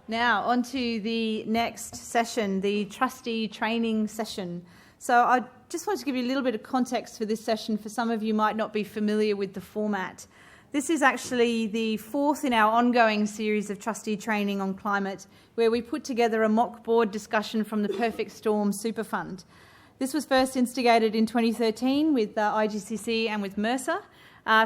Now, on to the next session, the trustee training session. So I just wanted to give you a little bit of context for this session for some of you might not be familiar with the format. This is actually the fourth in our ongoing series of trustee training on climate, where we put together a mock board discussion from the Perfect Storm Super Fund. This was first instigated in 2013 with IGCC and with Mercer,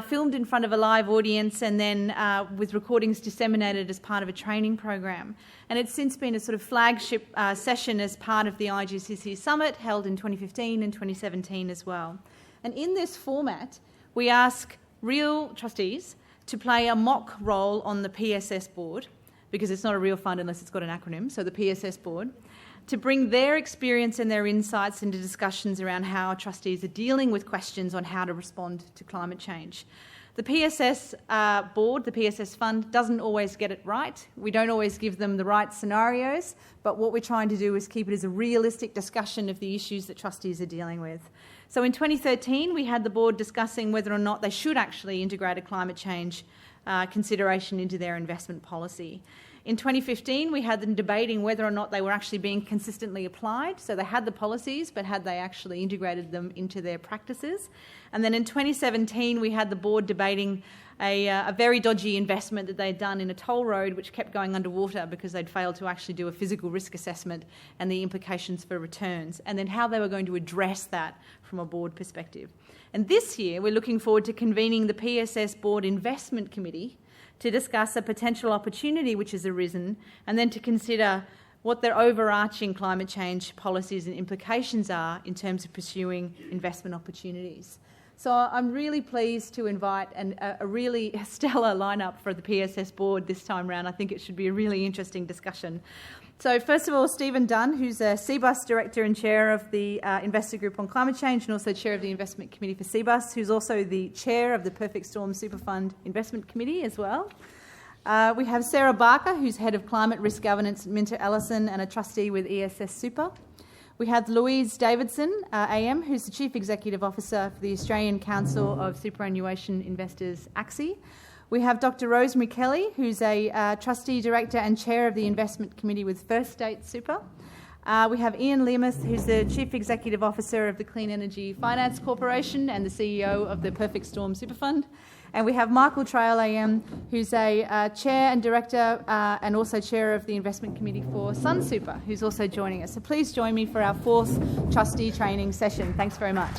filmed in front of a live audience and then with recordings disseminated as part of a training program. And it's since been a sort of flagship session as part of the IGCC Summit held in 2015 and 2017 as well. And in this format, we ask real trustees to play a mock role on the PSS board, because it's not a real fund unless it's got an acronym, so the PSS board, to bring their experience and their insights into discussions around how trustees are dealing with questions on how to respond to climate change. The PSS board, the PSS fund, doesn't always get it right. We don't always give them the right scenarios, but what we're trying to do is keep it as a realistic discussion of the issues that trustees are dealing with. So in 2013, we had the board discussing whether or not they should actually integrate a climate change consideration into their investment policy. In 2015, we had them debating whether or not they were actually being consistently applied. So they had the policies, but had they actually integrated them into their practices? And then in 2017, we had the board debating a very dodgy investment that they'd done in a toll road which kept going underwater because they'd failed to actually do a physical risk assessment and the implications for returns, and then how they were going to address that from a board perspective. And this year, we're looking forward to convening the PSS Board Investment Committee to discuss a potential opportunity which has arisen, and then to consider what their overarching climate change policies and implications are in terms of pursuing investment opportunities. So I'm really pleased to invite a really stellar lineup for the PSS board this time round. I think it should be a really interesting discussion. So first of all, Stephen Dunn, who's a CBUS Director and Chair of the Investor Group on Climate Change and also Chair of the Investment Committee for CBUS, who's also the Chair of the Perfect Storm Super Fund Investment Committee as well. We have Sarah Barker, who's Head of Climate Risk Governance at Minter Ellison and a Trustee with ESS Super. We have Louise Davidson, AM, who's the Chief Executive Officer for the Australian Council of Superannuation Investors, ACSI. We have Dr. Rosemary Kelly, who's a Trustee Director and Chair of the Investment Committee with First State Super. We have Ian Lemus, who's the Chief Executive Officer of the Clean Energy Finance Corporation and the CEO of the Perfect Storm Super Fund. And we have Michael Trail AM, who's a Chair and Director and also Chair of the Investment Committee for Sun Super, who's also joining us. So please join me for our fourth trustee training session. Thanks very much.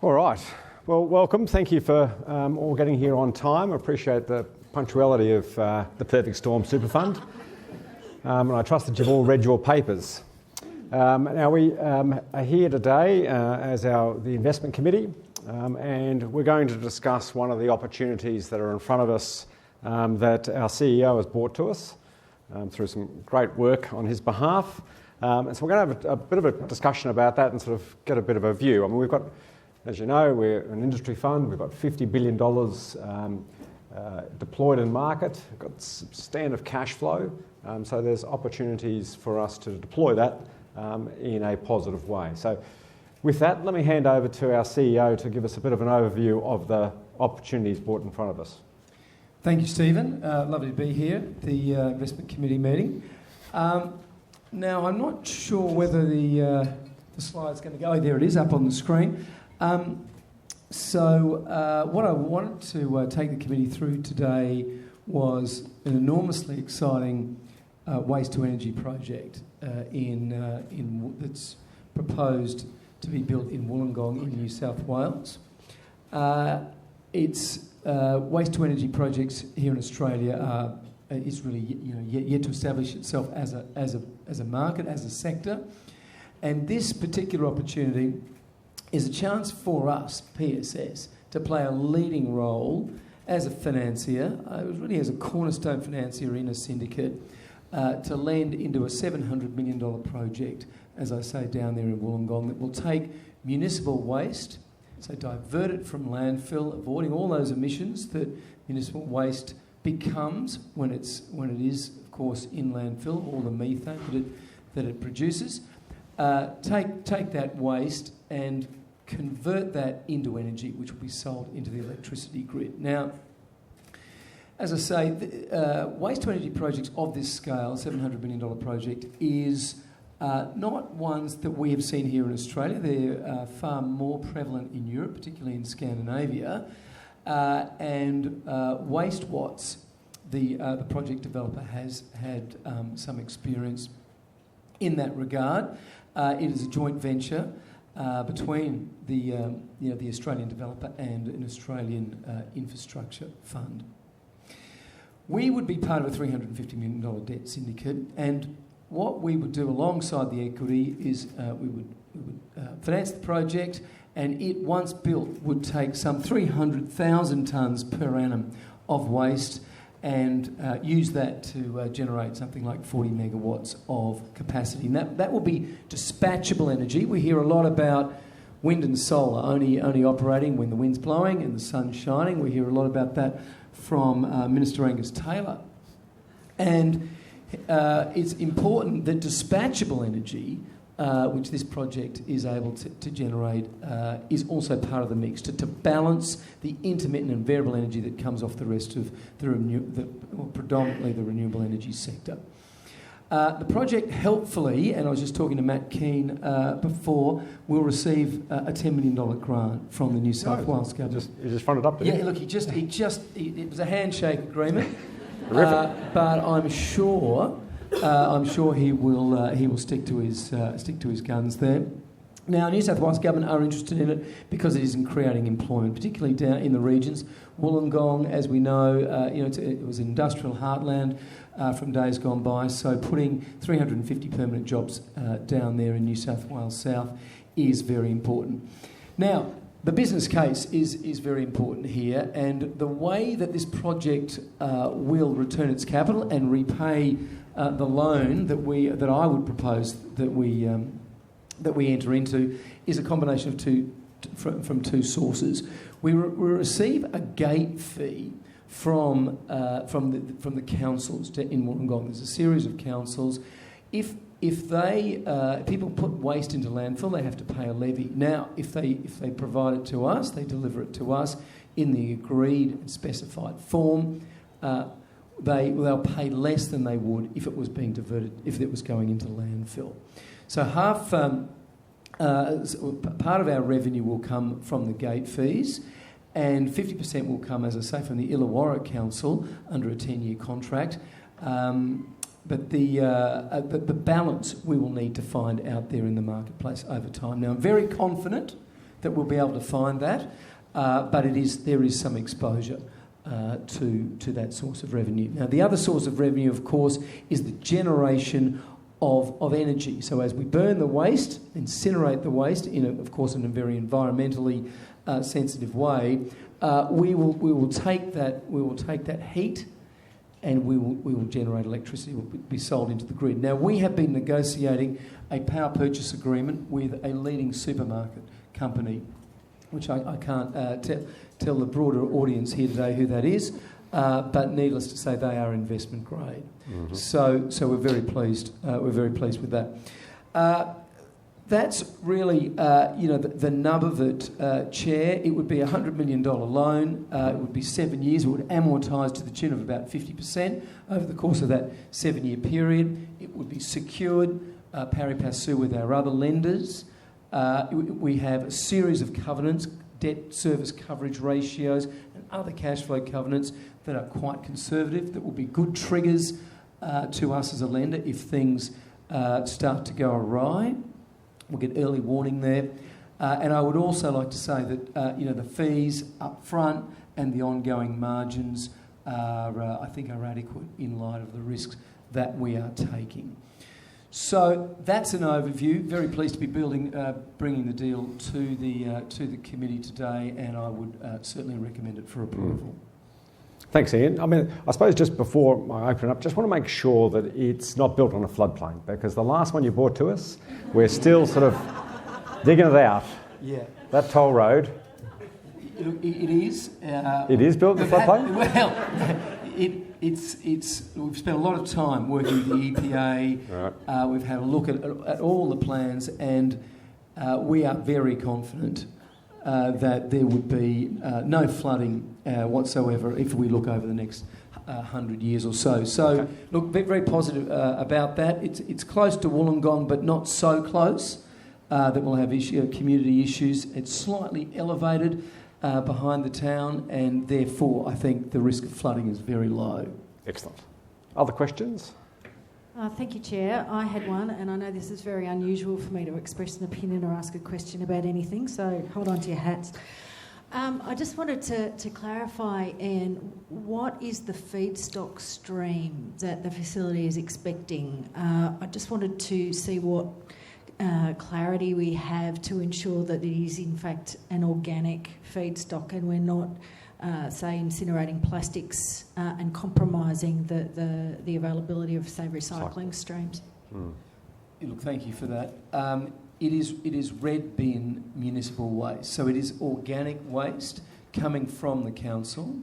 All right. Well, welcome. Thank you for all getting here on time. I appreciate the punctuality of the Perfect Storm Super Fund. And I trust that you've all read your papers. Now, we are here today as the Investment Committee, and we're going to discuss one of the opportunities that are in front of us that our CEO has brought to us through some great work on his behalf. And so we're going to have a bit of a discussion about that and sort of get a bit of a view. I mean, we've got, as you know, we're an industry fund. We've got $50 billion deployed in market. We've got substantive cash flow. So there's opportunities for us to deploy that in a positive way. So with that, let me hand over to our CEO to give us a bit of an overview of the opportunities brought in front of us. Thank you, Stephen. Lovely to be here at the Investment Committee meeting. Now, I'm not sure whether the slide's going to go. Oh, there it is, up on the screen. So what I wanted to take the committee through today was an enormously exciting waste-to-energy project that's proposed to be built in Wollongong in New South Wales. It's waste-to-energy projects here in Australia is really yet to establish itself as a market, as a sector, and this particular opportunity is a chance for us, PSS, to play a leading role as a financier, really as a cornerstone financier in a syndicate, to lend into a $700 million project, as I say, down there in Wollongong, that will take municipal waste, so divert it from landfill, avoiding all those emissions that municipal waste becomes when it is, of course, in landfill, all the methane that it produces. Take that waste and convert that into energy, which will be sold into the electricity grid. Now, as I say, waste-to-energy projects of this scale, $700 million project, is not ones that we have seen here in Australia. They're far more prevalent in Europe, particularly in Scandinavia. And Waste-Watts, the project developer, has had some experience in that regard. It is a joint venture between the Australian developer and an Australian infrastructure fund. We would be part of a $350 million debt syndicate, and what we would do alongside the equity is we would finance the project, and it, once built, would take some 300,000 tonnes per annum of waste and use that to generate something like 40 megawatts of capacity. And that will be dispatchable energy. We hear a lot about wind and solar only operating when the wind's blowing and the sun's shining. We hear a lot about that from Minister Angus Taylor. And it's important that dispatchable energy, which this project is able to generate, is also part of the mix to balance the intermittent and variable energy that comes off the rest of predominantly the renewable energy sector. The project, helpfully, and I was just talking to Matt Keane before, will receive a $10 million grant from the New South Wales government. You just fronted up, didn't you? Yeah, look, it was a handshake agreement, Terrific. but I'm sure he will stick to his guns there. Now, New South Wales government are interested in it because it is in creating employment, particularly down in the regions. Wollongong, as we know, it was industrial heartland from days gone by. So putting 350 permanent jobs down there in New South Wales South is very important. Now, the business case is very important here, and the way that this project will return its capital and repay the loan that I would propose that we enter into is a combination of from two sources. We receive a gate fee from the councils in Wollongong. There's a series of councils. If people put waste into landfill, they have to pay a levy. Now, if they provide it to us, they deliver it to us in the agreed and specified form. They'll pay less than they would if it was being diverted, if it was going into landfill. So part of our revenue will come from the gate fees, and 50% will come, as I say, from the Illawarra Council under a 10-year contract. But the balance we will need to find out there in the marketplace over time. Now, I'm very confident that we'll be able to find that, but there is some exposure to that source of revenue. Now, the other source of revenue, of course, is the generation of energy. So as we burn the waste, incinerate the waste, in a very environmentally sensitive way, we will take that heat, and we will generate electricity. Will be sold into the grid. Now, we have been negotiating a power purchase agreement with a leading supermarket company, which I can't tell the broader audience here today who that is, but needless to say, they are investment grade. Mm-hmm. So we're very pleased. We're very pleased with that. That's really the nub of it, Chair. It would be a $100 million loan. It would be 7 years. It would amortise to the tune of about 50% over the course of that 7-year period. It would be secured pari passu with our other lenders. We have a series of covenants, debt service coverage ratios and other cash flow covenants that are quite conservative, that will be good triggers to us as a lender if things start to go awry. We'll get early warning there. And I would also like to say that the fees up front and the ongoing margins I think are adequate in light of the risks that we are taking. So that's an overview. Very pleased to be bringing the deal to the committee today, and I would certainly recommend it for approval. Thanks, Ian. I mean, I suppose just before I open up, just want to make sure that it's not built on a floodplain, because the last one you brought to us, we're still sort of digging it out. Yeah. That toll road. It is. It is built on a floodplain? We've spent a lot of time working with the EPA. Right. We've had a look at all the plans, and we are very confident that there would be no flooding whatsoever if we look over the next 100 years or so. So, Okay. look, very positive about that. It's close to Wollongong, but not so close that we'll have community issues. It's slightly elevated behind the town, and therefore I think the risk of flooding is very low. Excellent. Other questions? Thank you, Chair. I had one, and I know this is very unusual for me to express an opinion or ask a question about anything, so hold on to your hats. I just wanted to clarify, Ian, what is the feedstock stream that the facility is expecting? I just wanted to see what clarity we have to ensure that it is in fact an organic feedstock and we're not, say, incinerating plastics and compromising the availability of, say, recycling streams. Look, thank you for that. It is red bin municipal waste, so it is organic waste coming from the council,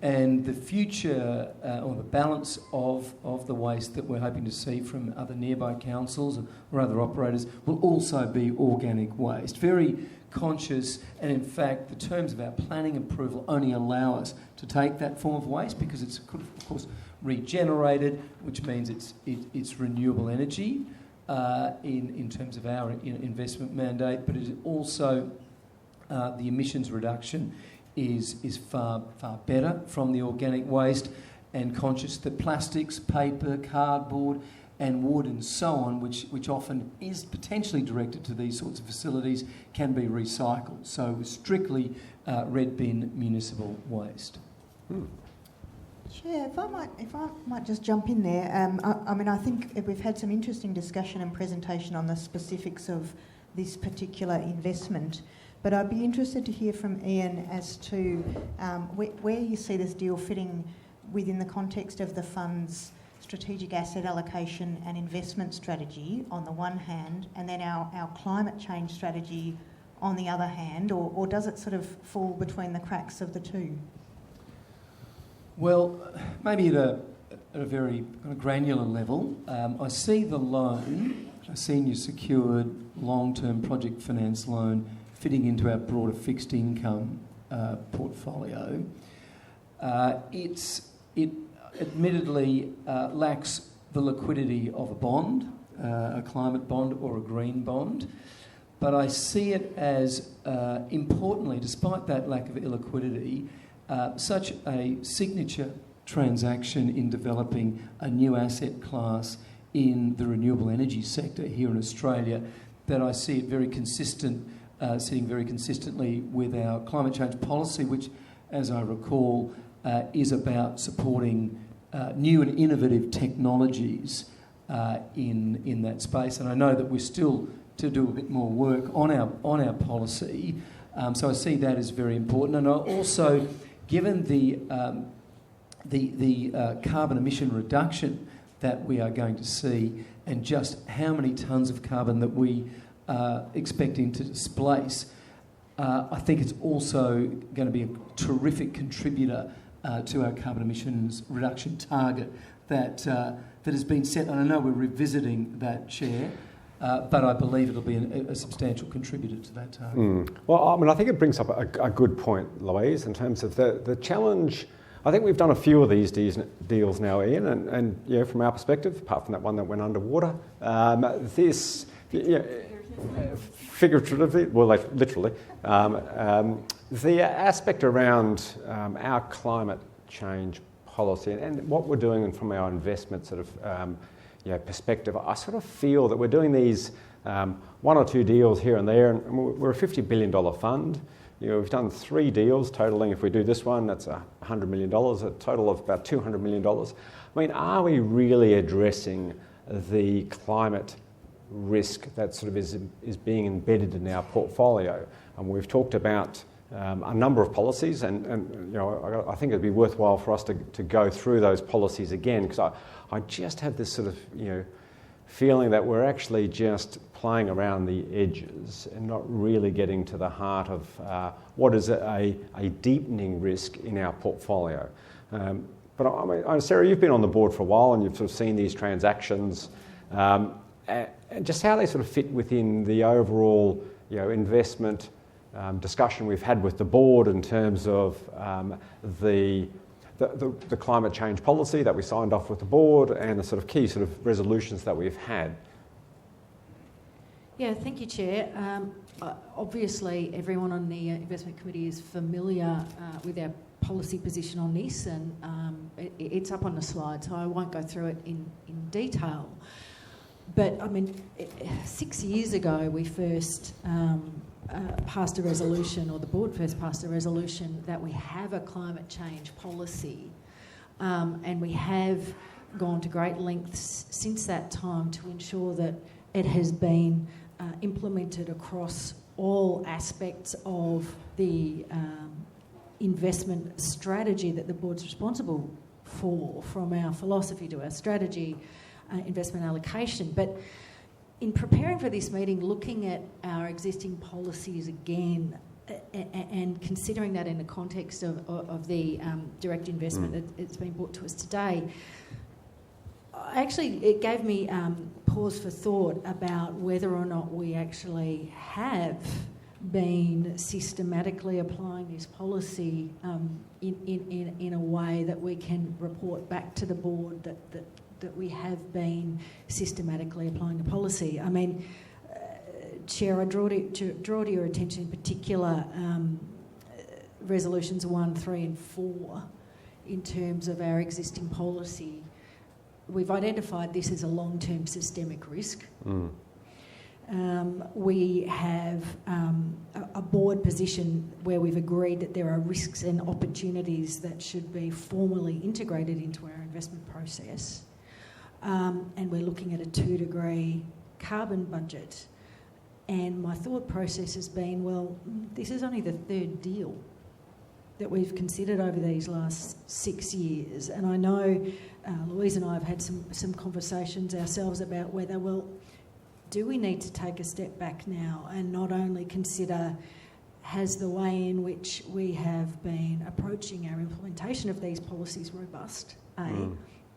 and the future or the balance of the waste that we're hoping to see from other nearby councils or other operators will also be organic waste. Very conscious, and in fact the terms of our planning approval only allow us to take that form of waste because it's of course regenerated, which means it's renewable energy in terms of our investment mandate, but it is also the emissions reduction is far better from the organic waste, and conscious that plastics, paper, cardboard and wood and so on, which often is potentially directed to these sorts of facilities, can be recycled. So strictly red bin municipal waste. Chair, if I might just jump in there. I mean, I think we've had some interesting discussion and presentation on the specifics of this particular investment, but I'd be interested to hear from Ian as to where you see this deal fitting within the context of the fund's strategic asset allocation and investment strategy on the one hand, and then our climate change strategy on the other hand, or does it sort of fall between the cracks of the two? Well, maybe at a very granular level, I see the loan, a senior secured long-term project finance loan, fitting into our broader fixed income portfolio. It admittedly lacks the liquidity of a bond, a climate bond or a green bond, but I see it as, importantly, despite that lack of illiquidity, such a signature transaction in developing a new asset class in the renewable energy sector here in Australia that I see it very consistent, sitting very consistently with our climate change policy, which, as I recall, is about supporting new and innovative technologies in that space. And I know that we're still to do a bit more work on our policy, so I see that as very important. And I also, given the carbon emission reduction that we are going to see, and just how many tonnes of carbon that we are expecting to displace, I think it's also going to be a terrific contributor to our carbon emissions reduction target that has been set. And I know we're revisiting that, Chair, but I believe it'll be a substantial contributor to that target. Well, I mean, I think it brings up a good point, Louise, in terms of the challenge. I think we've done a few of these deals now, Ian, and you know, from our perspective, apart from that one that went underwater, this, figuratively, well, literally, the aspect around our climate change policy and what we're doing from our investment sort of perspective, I sort of feel that we're doing these one or two deals here and there, and we're a $50 billion fund. You know, we've done 3 deals totaling, if we do this one, that's $100 million, a total of about $200 million. I mean, are we really addressing the climate risk that sort of is being embedded in our portfolio? And we've talked about a number of policies, and you know, I think it'd be worthwhile for us to go through those policies again, because I just have this sort of, you know, feeling that we're actually just playing around the edges and not really getting to the heart of what is a deepening risk in our portfolio. But I mean, Sarah, you've been on the board for a while and you've sort of seen these transactions and just how they sort of fit within the overall, you know, investment discussion we've had with the board in terms of the climate change policy that we signed off with the board and the sort of key sort of resolutions that we've had. Yeah, thank you, Chair. Obviously, everyone on the Investment Committee is familiar with our policy position on this, and it's up on the slide, so I won't go through it in detail. But, I mean, 6 years ago, we first passed a resolution, or the board first passed a resolution, that we have a climate change policy, and we have gone to great lengths since that time to ensure that it has been implemented across all aspects of the investment strategy that the board's responsible for, from our philosophy to our strategy, investment allocation. But in preparing for this meeting, looking at our existing policies again and considering that in the context of the direct investment that's been brought to us today, actually it gave me pause for thought about whether or not we actually have been systematically applying this policy in a way that we can report back to the board that we have been systematically applying the policy. I mean, Chair, I draw to your attention in particular resolutions 1, 3 and 4 in terms of our existing policy. We've identified this as a long-term systemic risk. We have a board position where we've agreed that there are risks and opportunities that should be formally integrated into our investment process. And we're looking at a 2-degree carbon budget. And my thought process has been, well, this is only the third deal that we've considered over these last 6 years. And I know Louise and I have had some conversations ourselves about whether, well, do we need to take a step back now and not only consider has the way in which we have been approaching our implementation of these policies robust, A,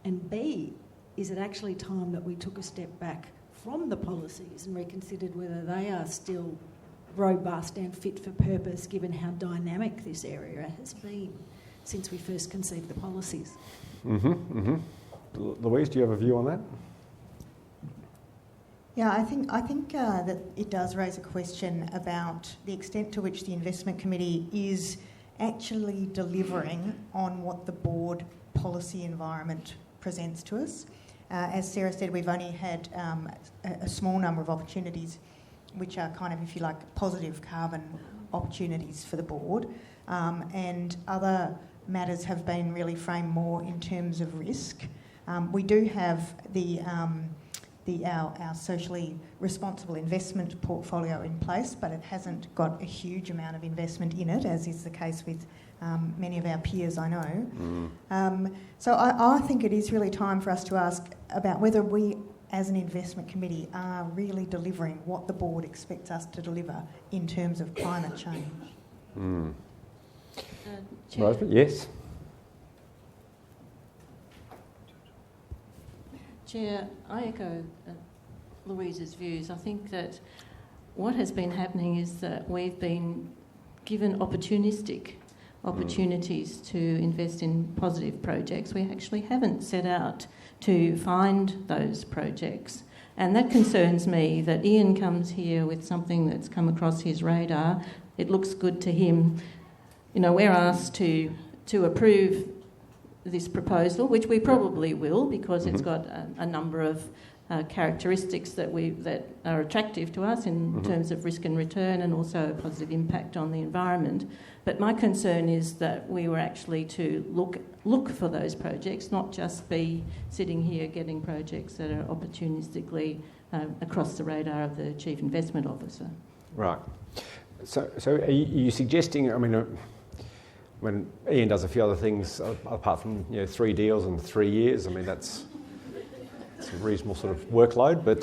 and B, is it actually time that we took a step back from the policies and reconsidered whether they are still robust and fit for purpose given how dynamic this area has been since we first conceived the policies. Louise, do you have a view on that? Yeah, I think that it does raise a question about the extent to which the Investment Committee is actually delivering on what the board policy environment presents to us. As Sarah said, we've only had a small number of opportunities which are kind of, if you like, positive carbon opportunities for the board, and other matters have been really framed more in terms of risk. We do have our socially responsible investment portfolio in place, but it hasn't got a huge amount of investment in it, as is the case with many of our peers I know. So I think it is really time for us to ask about whether we as an investment committee are really delivering what the board expects us to deliver in terms of climate change. Rosemary, yes? Chair, I echo Louise's views. I think that what has been happening is that we've been given opportunistic opportunities to invest in positive projects. We actually haven't set out to find those projects. And that concerns me, that Ian comes here with something that's come across his radar. It looks good to him. You know, we're asked to approve this proposal, which we probably will, because it's got a number of characteristics that are attractive to us in terms of risk and return, and also a positive impact on the environment. But my concern is that we were actually to look for those projects, not just be sitting here getting projects that are opportunistically across the radar of the Chief Investment Officer. Right. So are you suggesting, I mean, when Ian does a few other things apart from 3 deals in 3 years, I mean it's a reasonable sort of workload, but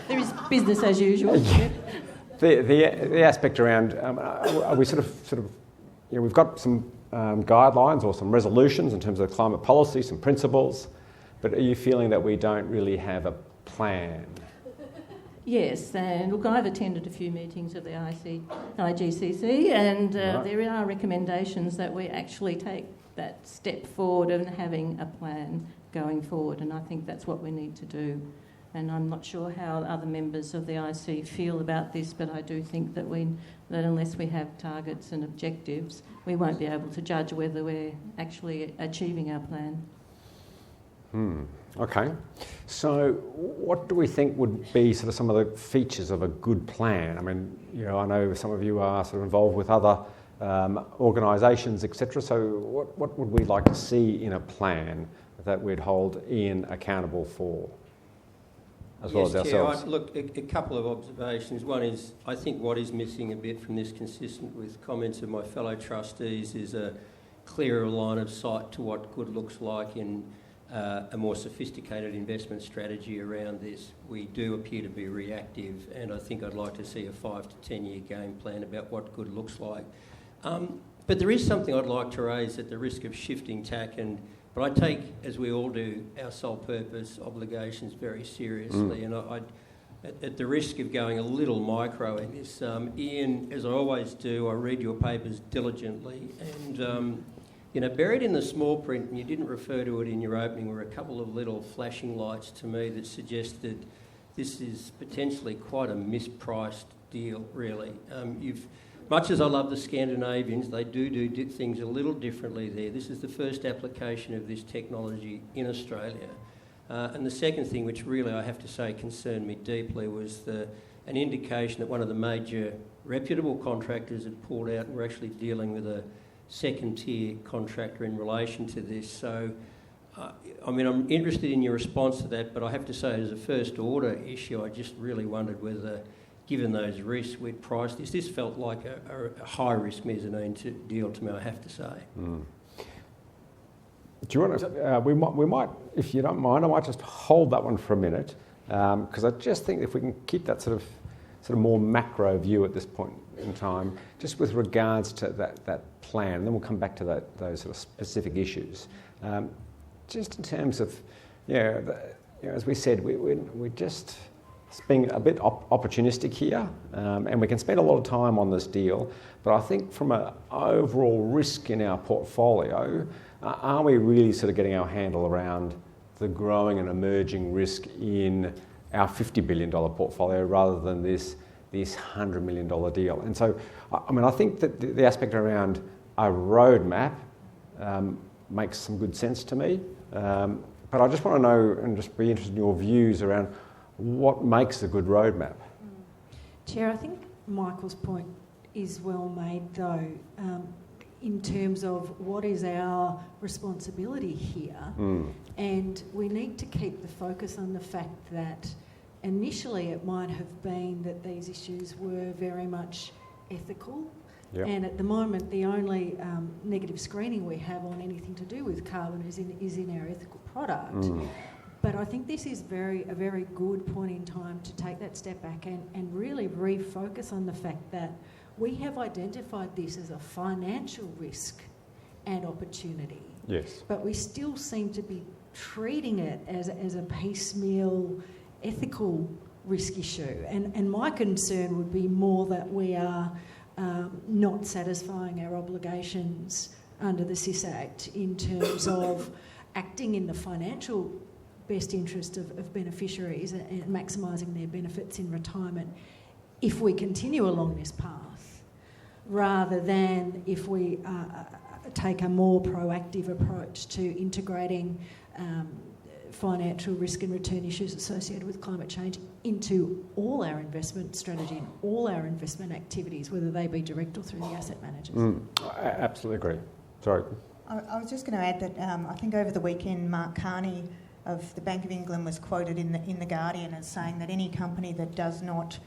there is business as usual. The aspect around are we sort of we've got some guidelines or some resolutions in terms of climate policy, some principles, but are you feeling that we don't really have a plan? Yes, and look, I've attended a few meetings of the IGCC, and there are recommendations that we actually take that step forward and having a plan going forward, and I think that's what we need to do. And I'm not sure how other members of the IC feel about this, but I do think that unless we have targets and objectives, we won't be able to judge whether we're actually achieving our plan. Okay. So what do we think would be sort of some of the features of a good plan? I mean, I know some of you are sort of involved with other organisations, etc. So what would we like to see in a plan that we'd hold Ian accountable for, as well as ourselves? Look, a couple of observations. One is, I think what is missing a bit from this, consistent with comments of my fellow trustees, is a clearer line of sight to what good looks like in a more sophisticated investment strategy around this. We do appear to be reactive, and I think I'd like to see a 5 to 10 year game plan about what good looks like. But there is something I'd like to raise at the risk of shifting tack, but I take, as we all do, our sole purpose obligations very seriously, and at the risk of going a little micro in this, Ian, as I always do, I read your papers diligently, and buried in the small print, and you didn't refer to it in your opening, were a couple of little flashing lights to me that suggested this is potentially quite a mispriced deal, really. Much as I love the Scandinavians, they do things a little differently there. This is the first application of this technology in Australia. And the second thing, which really I have to say concerned me deeply, was an indication that one of the major reputable contractors had pulled out and were actually dealing with a second-tier contractor in relation to this. So, I'm interested in your response to that, but I have to say, as a first-order issue, I just really wondered whether, given those risks, we'd price this. This felt like a high-risk mezzanine deal to me, I have to say. Do you want to? We might, if you don't mind, I might just hold that one for a minute, because I just think if we can keep that sort of more macro view at this point in time, just with regards to that plan, and then we'll come back to those sort of specific issues. Just in terms of, as we said, we're just being a bit opportunistic here, and we can spend a lot of time on this deal, but I think from an overall risk in our portfolio, are we really sort of getting our handle around the growing and emerging risk in our $50 billion portfolio rather than this $100 million deal? And so, I think that the aspect around a roadmap makes some good sense to me, but I just want to know and just be interested in your views around what makes a good roadmap. Chair, I think Michael's point is well made, though, in terms of what is our responsibility here. And we need to keep the focus on the fact that initially it might have been that these issues were very much ethical. Yep. And at the moment, the only negative screening we have on anything to do with carbon is in our ethical product. But I think this is a very good point in time to take that step back and really refocus on the fact that we have identified this as a financial risk and opportunity. Yes. But we still seem to be treating it as a piecemeal ethical risk issue. And my concern would be more that we are not satisfying our obligations under the SIS Act in terms of acting in the financial best interest of beneficiaries and maximising their benefits in retirement if we continue along this path, rather than if we take a more proactive approach to integrating financial risk and return issues associated with climate change into all our investment strategy and all our investment activities, whether they be direct or through the asset managers. I absolutely agree. Sorry. I was just going to add that I think over the weekend Mark Carney of the Bank of England was quoted in the Guardian as saying that any company that does not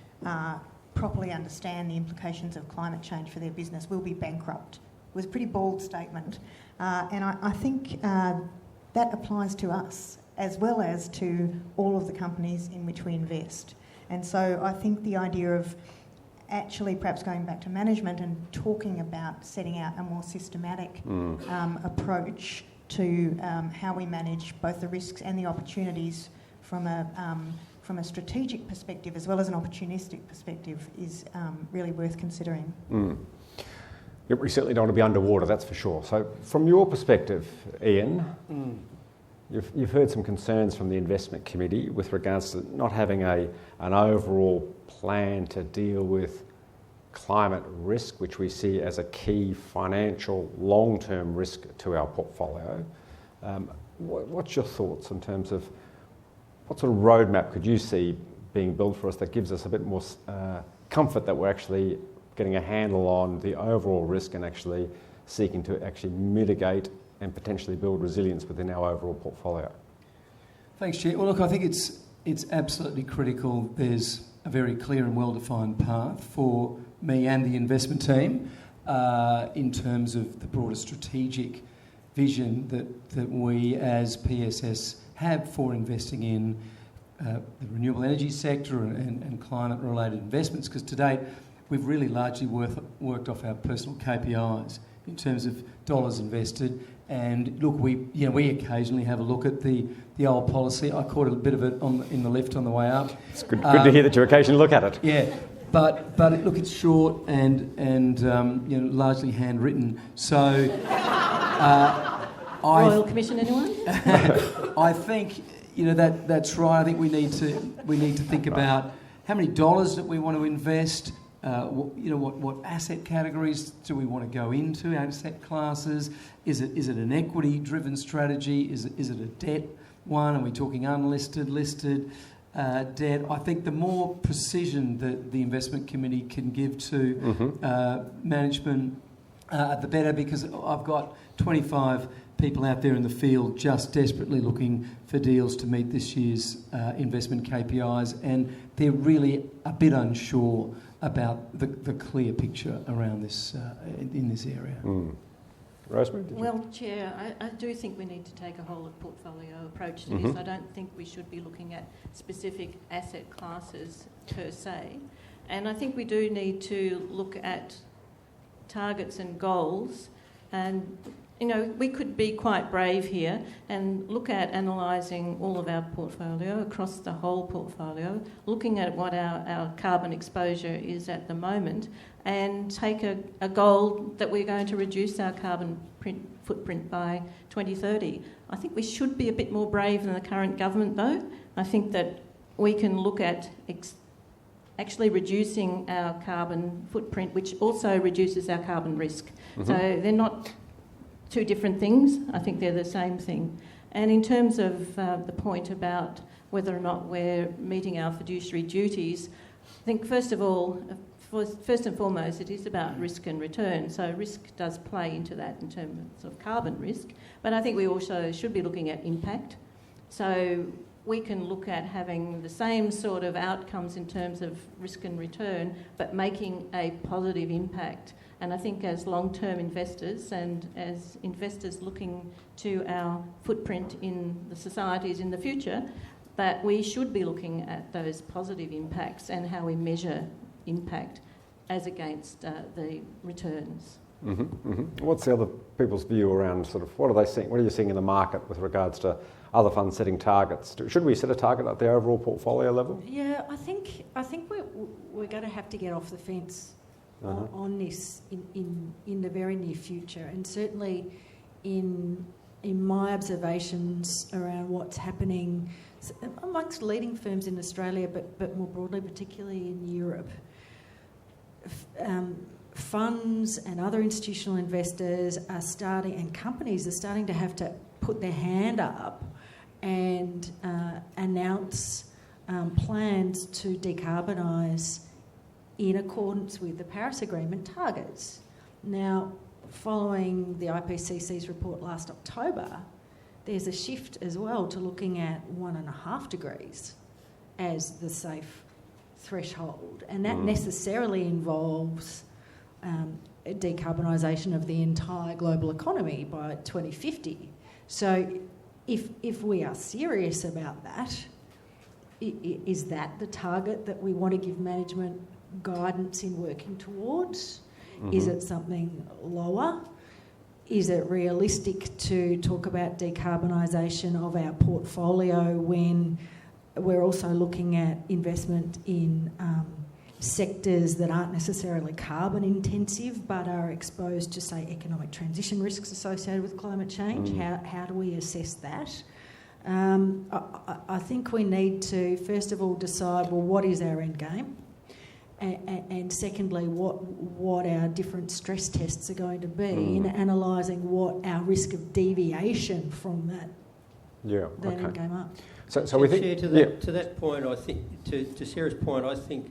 properly understand the implications of climate change for their business will be bankrupt. It was a pretty bold statement, and I think that applies to us as well as to all of the companies in which we invest. And so I think the idea of actually perhaps going back to management and talking about setting out a more systematic approach to how we manage both the risks and the opportunities from a from a strategic perspective as well as an opportunistic perspective is really worth considering. Yeah, we certainly don't want to be underwater, that's for sure. So from your perspective, Ian, you've heard some concerns from the investment committee with regards to not having an overall plan to deal with climate risk, which we see as a key financial long-term risk to our portfolio. What's your thoughts in terms of what sort of roadmap could you see being built for us that gives us a bit more comfort that we're actually getting a handle on the overall risk and actually seeking to actually mitigate and potentially build resilience within our overall portfolio? Thanks, Chair. Well, look, I think it's absolutely critical there's a very clear and well-defined path for me and the investment team in terms of the broader strategic vision that we as PSS have for investing in the renewable energy sector and climate-related investments, because to date we've really largely worked off our personal KPIs in terms of dollars invested. And look, we occasionally have a look at the old policy. I caught a bit of it in the lift on the way up. It's good to hear that you occasionally look at it. Yeah, but look, it's short and largely handwritten. So, Royal Commission, anyone? I think that's right. I think we need to think about how many dollars that we want to invest. What asset categories do we want to go into? Asset classes? Is it an equity-driven strategy? Is it a debt one? Are we talking unlisted, listed debt? I think the more precision that the investment committee can give to management, the better. Because I've got 25 people out there in the field just desperately looking for deals to meet this year's investment KPIs, and they're really a bit unsure about the clear picture around this in this area. Rosemary? Well, Chair, I do think we need to take a whole of portfolio approach to this. I don't think we should be looking at specific asset classes per se. And I think we do need to look at targets and goals. And, we could be quite brave here and look at analysing all of our portfolio, across the whole portfolio, looking at what our carbon exposure is at the moment, and take a goal that we're going to reduce our carbon footprint by 2030. I think we should be a bit more brave than the current government, though. I think that we can look at actually reducing our carbon footprint, which also reduces our carbon risk. So they're not two different things. I think they're the same thing. And in terms of the point about whether or not we're meeting our fiduciary duties, I think first and foremost, it is about risk and return. So risk does play into that in terms of carbon risk. But I think we also should be looking at impact. So we can look at having the same sort of outcomes in terms of risk and return, but making a positive impact. And I think as long-term investors and as investors looking to our footprint in the societies in the future, that we should be looking at those positive impacts and how we measure impact as against the returns. What's the other people's view around sort of what are they seeing? What are you seeing in the market with regards to other funds setting targets? Should we set a target at the overall portfolio level? Yeah, I think we're going to have to get off the fence on this in the very near future, and certainly in my observations around what's happening amongst leading firms in Australia, but more broadly, particularly in Europe. Funds and other institutional investors are starting, and companies are starting to have to put their hand up and announce plans to decarbonise in accordance with the Paris Agreement targets. Now, following the IPCC's report last October, there's a shift as well to looking at 1.5 degrees as the safe threshold, and that necessarily involves decarbonisation of the entire global economy by 2050. So if we are serious about that, is that the target that we want to give management guidance in working towards? Is it something lower? Is it realistic to talk about decarbonisation of our portfolio when we're also looking at investment in sectors that aren't necessarily carbon intensive but are exposed to, say, economic transition risks associated with climate change. How do we assess that? I think we need to, first of all, decide, well, what is our end game? And secondly, what our different stress tests are going to be in analysing what our risk of deviation from that end game are. So we think... To that point, I think, to Sarah's point, I think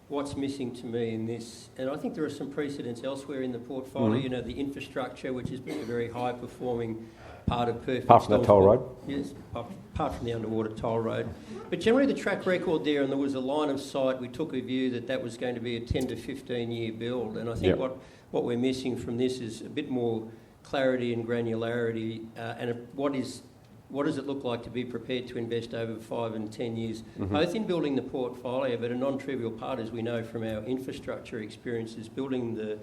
what's missing to me in this, and I think there are some precedents elsewhere in the portfolio, you know, the infrastructure, which has been a very high-performing part of Perfect Apart from the toll road? Yes, apart from the underwater toll road. But generally the track record there, and there was a line of sight, we took a view that was going to be a 10 to 15-year build, and I think what we're missing from this is a bit more clarity and granularity, and what does it look like to be prepared to invest over 5 and 10 years, both in building the portfolio, but a non-trivial part, as we know from our infrastructure experiences, building the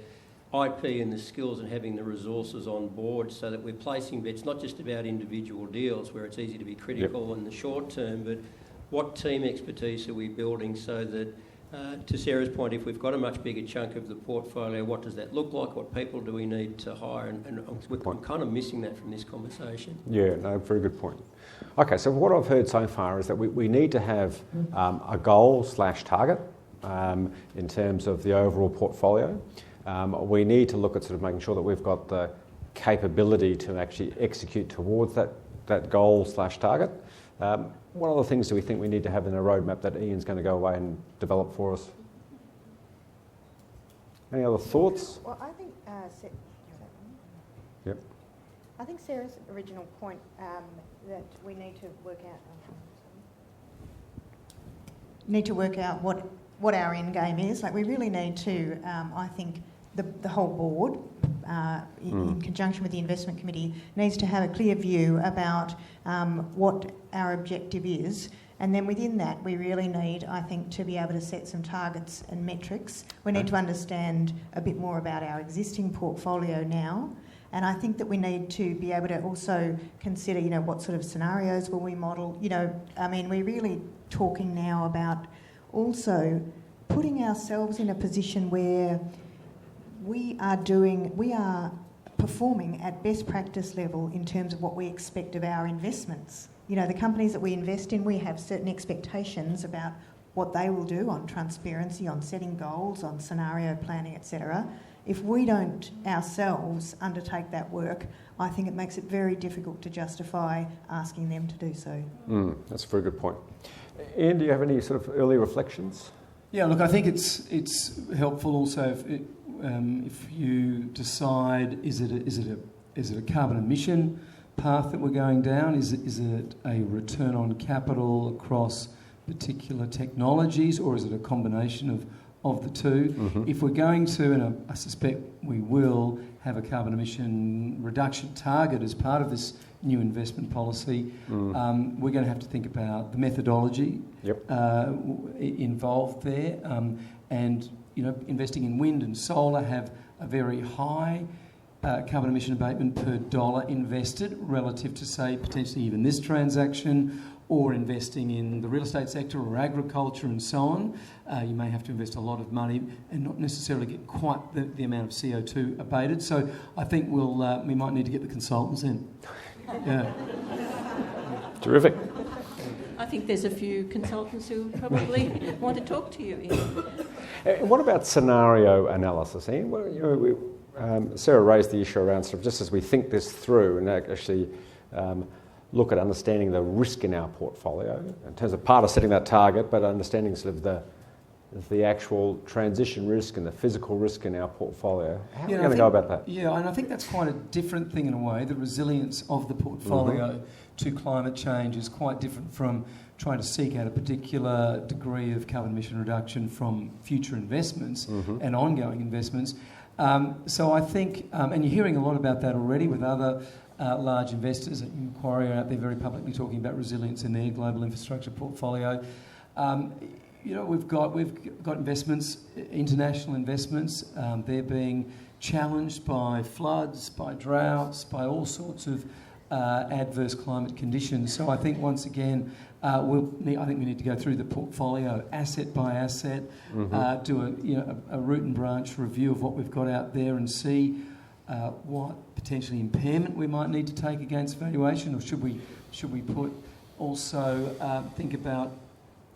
IP and the skills and having the resources on board so that we're placing bets, not just about individual deals where it's easy to be critical in the short term, but what team expertise are we building so that, to Sarah's point, if we've got a much bigger chunk of the portfolio, what does that look like? What people do we need to hire? And I'm kind of missing that from this conversation. Yeah, no, very good point. Okay, so what I've heard so far is that we need to have a goal/target in terms of the overall portfolio. We need to look at sort of making sure that we've got the capability to actually execute towards that goal/target. What other things do we think we need to have in a roadmap that Ian's going to go away and develop for us? Any other thoughts? Well, I think I think Sarah's original point that we need to work out what our end game is. Like, we really need to, I think, the whole board, in conjunction with the investment committee, needs to have a clear view about what our objective is. And then within that, we really need, I think, to be able to set some targets and metrics. We need to understand a bit more about our existing portfolio now. And I think that we need to be able to also consider, you know, what sort of scenarios will we model. You know, I mean, we're really talking now about also putting ourselves in a position where we are performing at best practice level in terms of what we expect of our investments. You know, the companies that we invest in, we have certain expectations about what they will do on transparency, on setting goals, on scenario planning, etc. If we don't ourselves undertake that work, I think it makes it very difficult to justify asking them to do so. That's a very good point. Ian, do you have any sort of early reflections? Yeah, look, I think it's helpful also if you decide is it a carbon emission path that we're going down? Is it a return on capital across particular technologies, or is it a combination of the two? If we're going to, and I suspect we will, have a carbon emission reduction target as part of this new investment policy, we're going to have to think about the methodology involved there. And, you know, investing in wind and solar have a very high carbon emission abatement per dollar invested relative to, say, potentially even this transaction, or investing in the real estate sector or agriculture and so on. You may have to invest a lot of money and not necessarily get quite the amount of CO2 abated. So I think we might need to get the consultants in. Yeah. Terrific. I think there's a few consultants who probably want to talk to you, Ian. What about scenario analysis, Ian? Well, you know, Sarah raised the issue around sort of just as we think this through and actually look at understanding the risk in our portfolio in terms of part of setting that target, but understanding sort of the actual transition risk and the physical risk in our portfolio. How are we going to go about that? Yeah, and I think that's quite a different thing in a way. The resilience of the portfolio to climate change is quite different from trying to seek out a particular degree of carbon emission reduction from future investments and ongoing investments. So I think, and you're hearing a lot about that already with other large investors. Macquarie are out there very publicly talking about resilience in their global infrastructure portfolio. You know, we've got investments, international investments. They're being challenged by floods, by droughts, by all sorts of adverse climate conditions. So I think once again, I think we need to go through the portfolio asset by asset, do a root and branch review of what we've got out there and see what potentially impairment we might need to take against valuation, or should we put also think about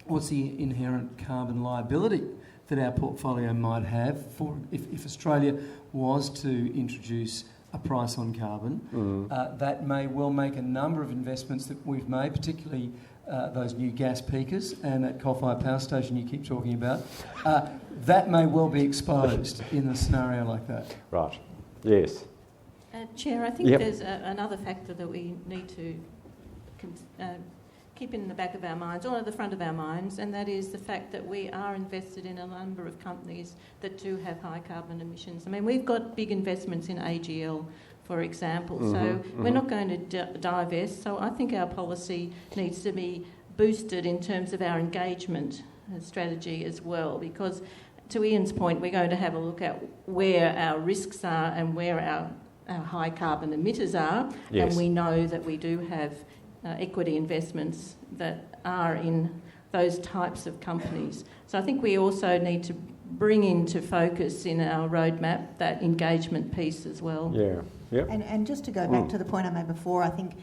what's the inherent carbon liability that our portfolio might have for if Australia was to introduce a price on carbon. That may well make a number of investments that we've made, particularly those new gas peakers and that coal-fired power station you keep talking about. That may well be exposed in a scenario like that. Right. Yes. Chair, I think there's another factor that we need to keep in the back of our minds, or at the front of our minds, and that is the fact that we are invested in a number of companies that do have high carbon emissions. I mean, we've got big investments in AGL, for example, so we're not going to divest. So I think our policy needs to be boosted in terms of our engagement strategy as well, because to Ian's point, we're going to have a look at where our risks are and where our high carbon emitters are, and we know that we do have equity investments that are in those types of companies. So I think we also need to bring into focus in our roadmap that engagement piece as well. Yeah. Yep. And just to go back to the point I made before, I think,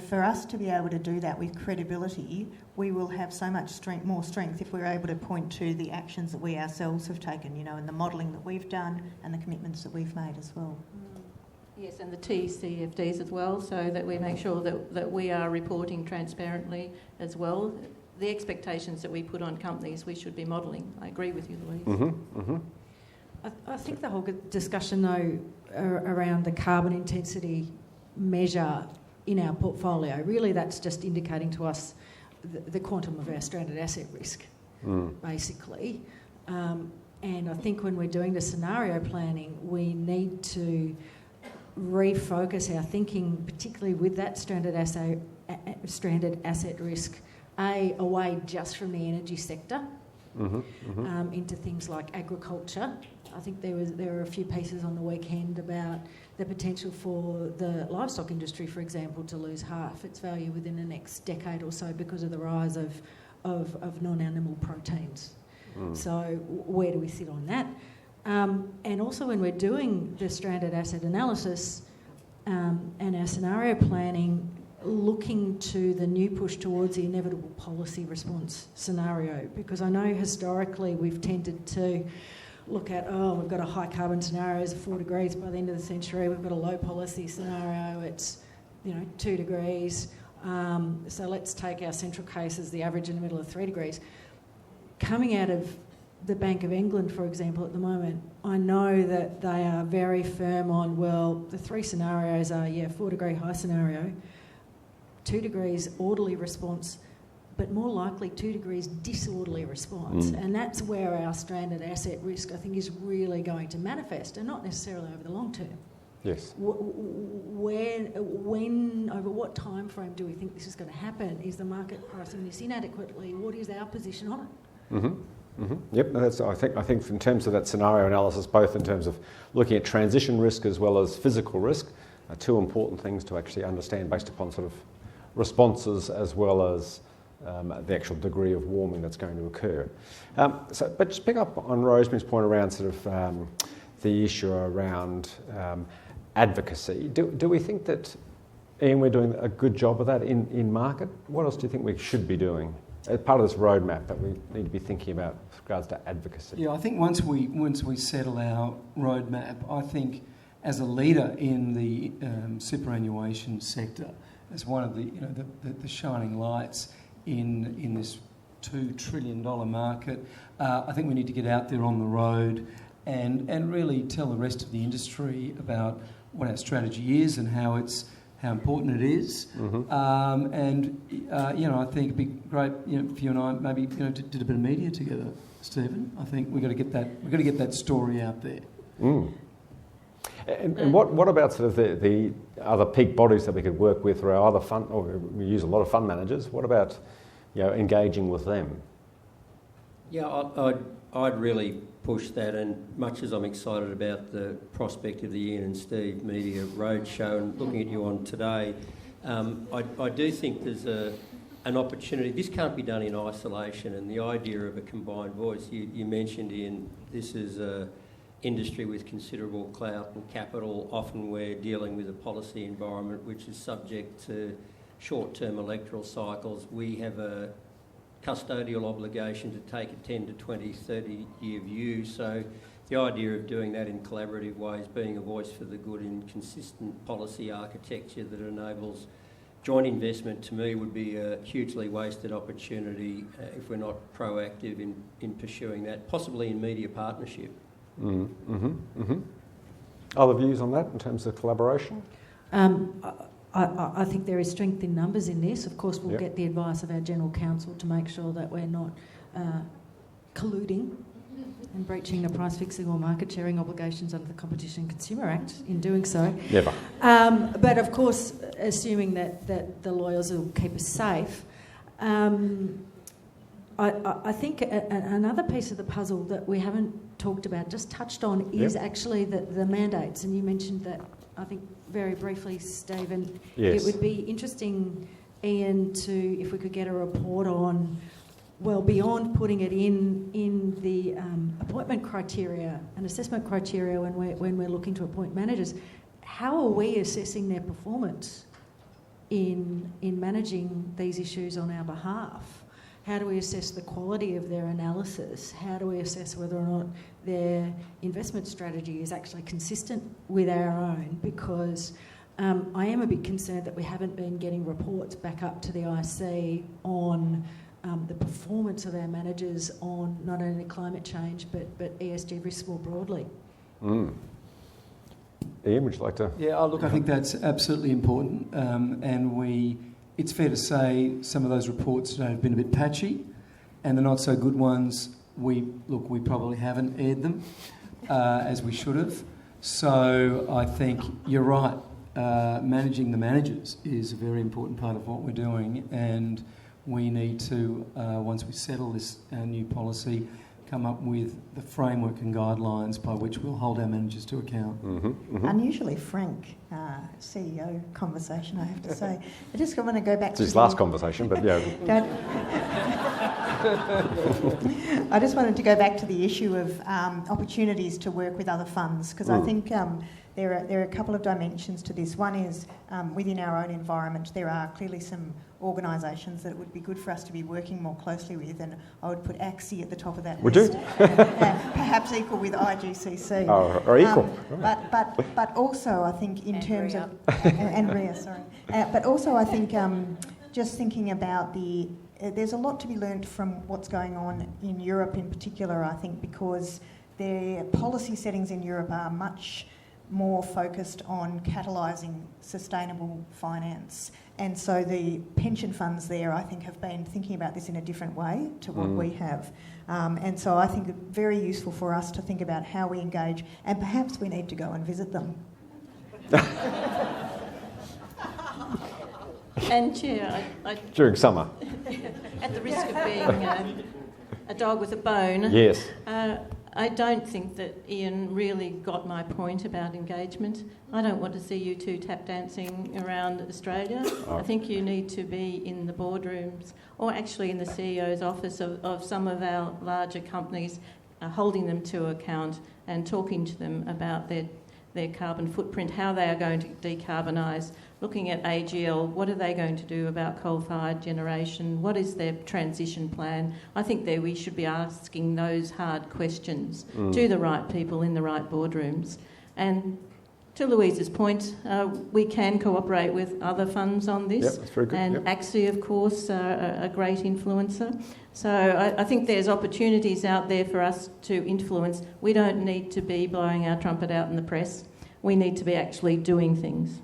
for us to be able to do that with credibility, we will have so much more strength if we're able to point to the actions that we ourselves have taken, and the modelling that we've done and the commitments that we've made as well. Yes, and the TCFDs as well, so that we make sure that we are reporting transparently as well. The expectations that we put on companies, we should be modelling. I agree with you, Louise. I think the whole discussion, though, around the carbon intensity measure in our portfolio, really that's just indicating to us the quantum of our stranded asset risk, basically. And I think when we're doing the scenario planning, we need to refocus our thinking, particularly with that stranded asset risk, away just from the energy sector into things like agriculture. I think there were a few pieces on the weekend about the potential for the livestock industry, for example, to lose half its value within the next decade or so because of the rise of non-animal proteins. So where do we sit on that? And also when we're doing the stranded asset analysis and our scenario planning, looking to the new push towards the inevitable policy response scenario, because I know historically we've tended to look at, we've got a high carbon scenario, it's 4 degrees by the end of the century, we've got a low policy scenario, it's 2 degrees, so let's take our central case as the average in the middle of 3 degrees. Coming out of the Bank of England, for example, at the moment, I know that they are very firm on, the 3 scenarios are, 4 degree high scenario, 2 degrees orderly response, but more likely 2 degrees disorderly response. And that's where our stranded asset risk, I think, is really going to manifest, and not necessarily over the long term. Yes. When, over what time frame do we think this is going to happen? Is the market pricing this inadequately? What is our position on it? Yep, I think in terms of that scenario analysis, both in terms of looking at transition risk as well as physical risk, are 2 important things to actually understand based upon sort of responses as well as the actual degree of warming that's going to occur. But just pick up on Rosemary's point around sort of the issue around advocacy. Do we think that, Ian, we're doing a good job of that in market? What else do you think we should be doing as part of this roadmap that we need to be thinking about with regards to advocacy? Yeah, I think once we settle our roadmap, I think as a leader in the superannuation sector, as one of the shining lights in this $2 trillion market, I think we need to get out there on the road and really tell the rest of the industry about what our strategy is and how important it is. I think it'd be great if you and I maybe did a bit of media together, Stephen. I think we've got to get that story out there. And what about sort of the other peak bodies that we could work with, or our other fund, or we use a lot of fund managers? What about engaging with them? Yeah, I'd really push that, and much as I'm excited about the prospect of the Ian and Steve Media Roadshow and looking at you on today, I do think there's an opportunity. This can't be done in isolation, and the idea of a combined voice, you mentioned, Ian, this is an industry with considerable clout and capital. Often we're dealing with a policy environment which is subject to short-term electoral cycles. We have a custodial obligation to take a 10 to 20, 30-year view. So the idea of doing that in collaborative ways, being a voice for the good in consistent policy architecture that enables joint investment, to me would be a hugely wasted opportunity if we're not proactive in pursuing that, possibly in media partnership. Other views on that in terms of collaboration? I think there is strength in numbers in this. Of course, we'll get the advice of our General Counsel to make sure that we're not colluding and breaching the price fixing or market sharing obligations under the Competition and Consumer Act in doing so. Never. But of course, assuming that the lawyers will keep us safe, I think another piece of the puzzle that we haven't talked about, just touched on, is actually the mandates. And you mentioned that, I think, very briefly, Stephen. Yes. It would be interesting, Ian, if we could get a report on, well, beyond putting it in the appointment criteria and assessment criteria when we're looking to appoint managers, how are we assessing their performance in managing these issues on our behalf? How do we assess the quality of their analysis? How do we assess whether or not their investment strategy is actually consistent with our own? Because I am a bit concerned that we haven't been getting reports back up to the IC on the performance of our managers on not only climate change but ESG risks more broadly. Ian, would you like to? Yeah, look, I think that's absolutely important, and it's fair to say some of those reports today have been a bit patchy, and the not so good ones, we probably haven't aired them as we should have. So I think you're right. Managing the managers is a very important part of what we're doing, and we need to, once we settle this new policy, come up with the framework and guidelines by which we'll hold our managers to account. Unusually frank CEO conversation, I have to say. I just want to go back to his last conversation, but yeah. I just wanted to go back to the issue of opportunities to work with other funds, because I think there are a couple of dimensions to this. One is within our own environment, there are clearly some organisations that it would be good for us to be working more closely with, and I would put AXI at the top of that list. Would you? Perhaps equal with IGCC. Oh, or equal. But also I think in terms of... and RIA, sorry. But also I think just thinking about there's a lot to be learnt from what's going on in Europe in particular, I think, because their policy settings in Europe are much more focused on catalysing sustainable finance. And so the pension funds there, I think, have been thinking about this in a different way to what we have. And so I think it's very useful for us to think about how we engage, and perhaps we need to go and visit them. And Chair, during summer. At the risk of being a dog with a bone, yes. I don't think that Ian really got my point about engagement. I don't want to see you two tap dancing around Australia. I think you need to be in the boardrooms, or actually in the CEO's office of some of our larger companies, holding them to account and talking to them about their carbon footprint, how they are going to decarbonise, looking at AGL, what are they going to do about coal-fired generation, what is their transition plan. I think that we should be asking those hard questions to the right people in the right boardrooms. And to Louise's point, we can cooperate with other funds on this. Yep, that's very good. And AXI, of course, are a great influencer. So I think there's opportunities out there for us to influence. We don't need to be blowing our trumpet out in the press. We need to be actually doing things.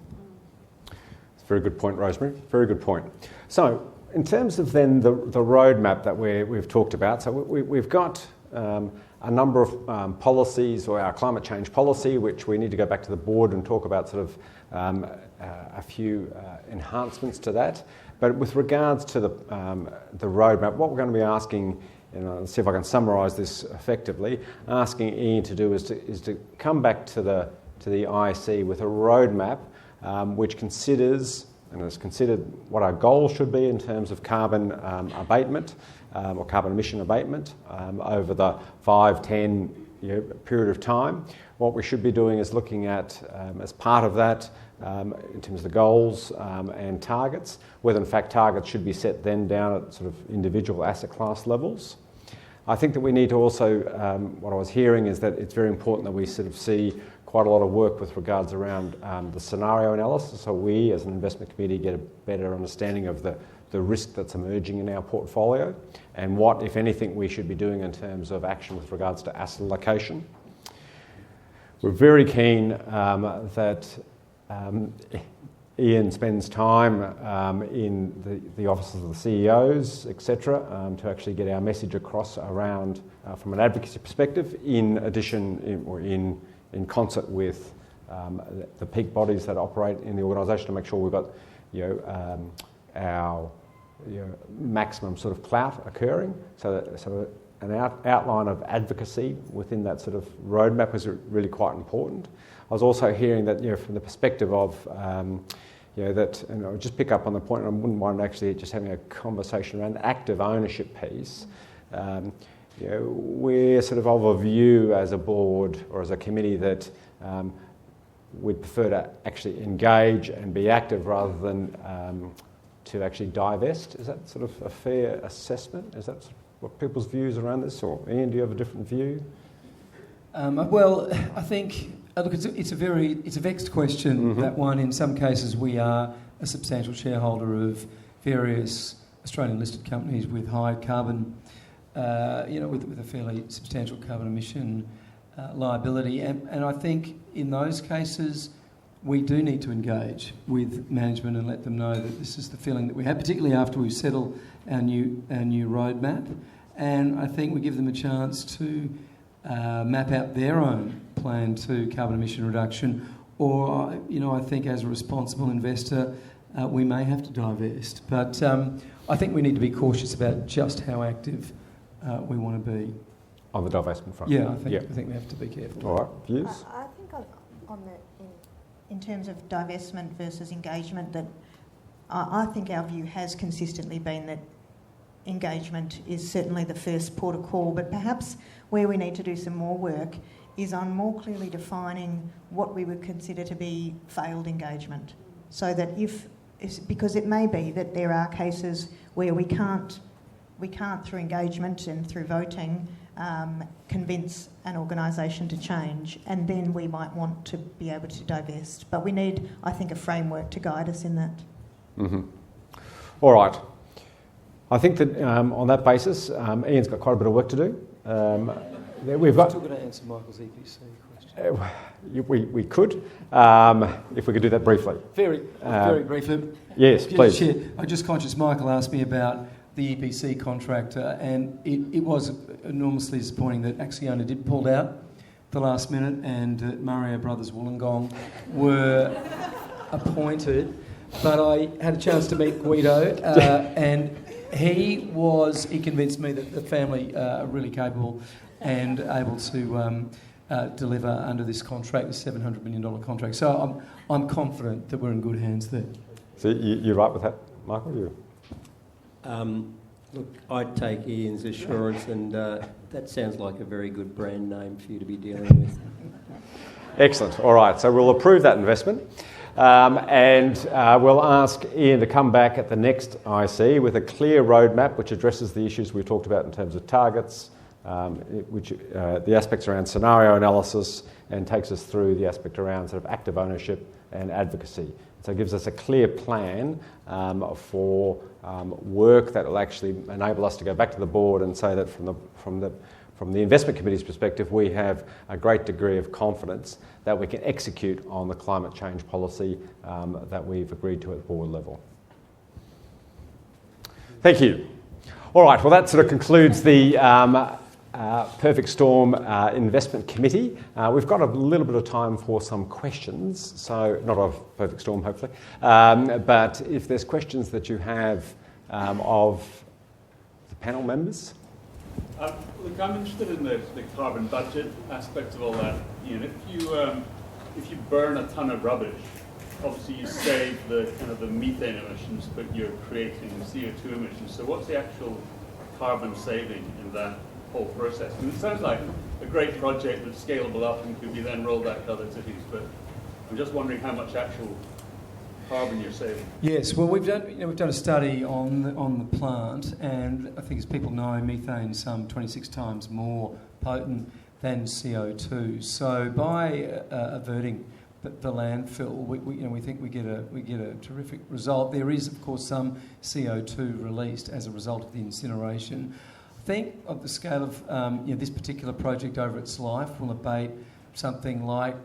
Very good point, Rosemary. Very good point. So, in terms of then the roadmap that we've talked about, so we've got a number of policies, or our climate change policy, which we need to go back to the board and talk about sort of a few enhancements to that. But with regards to the roadmap, what we're going to be asking see if I can summarise this effectively, asking Ian to do is to come back to the IC with a roadmap which considers and has considered what our goals should be in terms of carbon abatement or carbon emission abatement over the 5-10 period of time. What we should be doing is looking at, as part of that, in terms of the goals and targets, whether in fact targets should be set then down at sort of individual asset class levels. I think that we need to also, what I was hearing is that it's very important that we sort of see quite a lot of work with regards around the scenario analysis, so we as an investment committee get a better understanding of the risk that's emerging in our portfolio and what, if anything, we should be doing in terms of action with regards to asset allocation. We're very keen that Ian spends time in the offices of the CEOs, etc., to actually get our message across around, from an advocacy perspective, in concert with the peak bodies that operate in the organisation to make sure we've got our maximum sort of clout occurring. So an outline of advocacy within that sort of roadmap was really quite important. I was also hearing that, from the perspective of, that, and I'll just pick up on the point, and I wouldn't mind actually just having a conversation around the active ownership piece. We're sort of a view as a board or as a committee that we'd prefer to actually engage and be active rather than to actually divest. Is that sort of a fair assessment? Is that what people's views around this? Or Ian, do you have a different view? Well, I think look, it's a vexed question. That one. In some cases, we are a substantial shareholder of various Australian listed companies with high carbon, with a fairly substantial carbon emission liability, and I think in those cases we do need to engage with management and let them know that this is the feeling that we have, particularly after we've settled our new roadmap. And I think we give them a chance to map out their own plan to carbon emission reduction, or I think as a responsible investor we may have to divest. But I think we need to be cautious about just how active we want to be on the divestment front. Yeah, I think we have to be careful. All right, views. I think in terms of divestment versus engagement, that I think our view has consistently been that engagement is certainly the first port of call, but perhaps where we need to do some more work is on more clearly defining what we would consider to be failed engagement, so that because it may be that there are cases where we can't through engagement and through voting convince an organisation to change, and then we might want to be able to divest. But we need, I think, a framework to guide us in that. Mm-hmm. All right. I think that on that basis, Ian's got quite a bit of work to do. We've got. Still going to answer Michael's EPC question. We could, if we could do that briefly. Very briefly. Yes, please. Chair, I'm just conscious Michael asked me about the EPC contractor, and it was enormously disappointing that Acciona did pull out at the last minute, and Mario Brothers Wollongong were appointed. But I had a chance to meet Guido, and he convinced me that the family are really capable and able to deliver under this contract, the $700 million contract. So I'm confident that we're in good hands there. So you're right with that, Michael? Look, I'd take Ian's assurance, and that sounds like a very good brand name for you to be dealing with. Excellent. All right, so we'll approve that investment. And we'll ask Ian to come back at the next IC with a clear roadmap which addresses the issues we've talked about in terms of targets, the aspects around scenario analysis, and takes us through the aspect around sort of active ownership and advocacy. So it gives us a clear plan for work that will actually enable us to go back to the board and say that from the investment committee's perspective, we have a great degree of confidence that we can execute on the climate change policy that we've agreed to at board level. Thank you. All right, well that sort of concludes the Perfect Storm Investment Committee. We've got a little bit of time for some questions, so not of Perfect Storm hopefully, but if there's questions that you have of the panel members. Look, I'm interested in the carbon budget aspect of all that. Ian, if you burn a ton of rubbish, obviously you save the kind of the methane emissions, but you're creating CO2 emissions. So what's the actual carbon saving in that whole process? And it sounds like a great project that's scalable up and could be then rolled out to other cities, but I'm just wondering how much actual carbon you're saving. Yes, well, we've done a study on the plant, and I think, as people know, methane is some 26 times more potent than CO2. So by averting the landfill, we think we get a terrific result. There is, of course, some CO2 released as a result of the incineration. I think of the scale of this particular project over its life will abate something like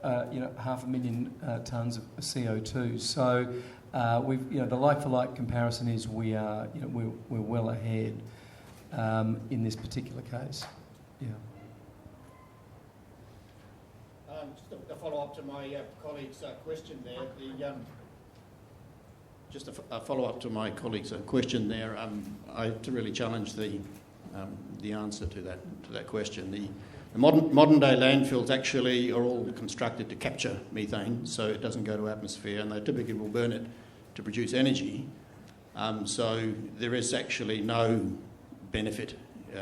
500,000 tonnes of CO2. So the like-for-like comparison is we're well ahead in this particular case. Yeah. Just a follow-up to my colleague's question there. Just a follow-up to my colleague's question there. I have to really challenge the answer to that question. The modern day landfills actually are all constructed to capture methane, so it doesn't go to atmosphere, and they typically will burn it to produce energy. So there is actually no benefit